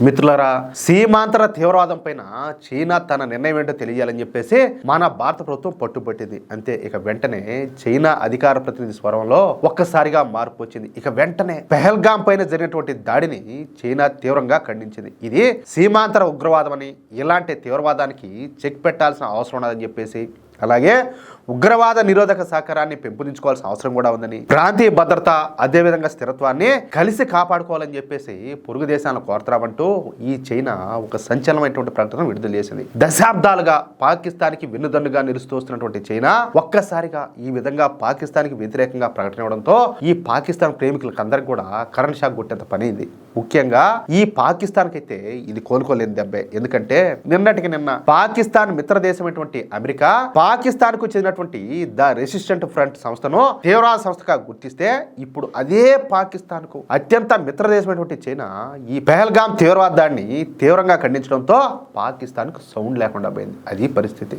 మిత్రులారా, సీమాంతర తీవ్రవాదం పైన చైనా తన నిర్ణయం ఏంటో తెలియాలని చెప్పేసి మన భారత ప్రభుత్వం పట్టుబట్టింది. అంతే, ఇక వెంటనే చైనా అధికార ప్రతినిధి స్వరంలో ఒక్కసారిగా మార్పు వచ్చింది. ఇక వెంటనే పెహల్గాం పైన జరిగినటువంటి దాడిని చైనా తీవ్రంగా ఖండించింది. ఇది సీమాంతర ఉగ్రవాదం అని, ఇలాంటి తీవ్రవాదానికి చెక్ పెట్టాల్సిన అవసరం ఉన్నదని చెప్పేసి, అలాగే ఉగ్రవాద నిరోధక సహకారాన్ని పెంపొందించుకోవాల్సిన అవసరం కూడా ఉందని, ప్రాంతీయ భద్రత అదేవిధంగా స్థిరత్వాన్ని కలిసి కాపాడుకోవాలని చెప్పేసి పొరుగు దేశాలను కోరతామంటూ ఈ చైనా ఒక సంచలనమైనటువంటి ప్రకటన విడుదల చేసింది. దశాబ్దాలుగా పాకిస్తాన్కి వెన్నుదన్నుగా నిలుస్తూ వస్తున్నటువంటి చైనా ఒక్కసారిగా ఈ విధంగా పాకిస్తాన్కి వ్యతిరేకంగా ప్రకటన ఇవ్వడంతో ఈ పాకిస్తాన్ ప్రేమికులకు అందరికి కూడా కరెంట్ షాక్ కొట్టేంత పని ఇది. ముఖ్యంగా ఈ పాకిస్తాన్కి అయితే ఇది కోలుకోలేని దెబ్బే. ఎందుకంటే నిన్నటికి నిన్న పాకిస్తాన్ మిత్ర దేశమైనటువంటి అమెరికా పాకిస్తాన్ కు చెందినటువంటి ద రెసిస్టెంట్ ఫ్రంట్ సంస్థను తీవ్రవాద సంస్థగా గుర్తిస్తే, ఇప్పుడు అదే పాకిస్తాన్ కు అత్యంత మిత్ర దేశమైనటువంటి చైనా ఈ పెహల్గాం తీవ్రవాదాన్ని తీవ్రంగా ఖండించడంతో పాకిస్తాన్ కు సౌండ్ లేకుండా పోయింది. అది పరిస్థితి.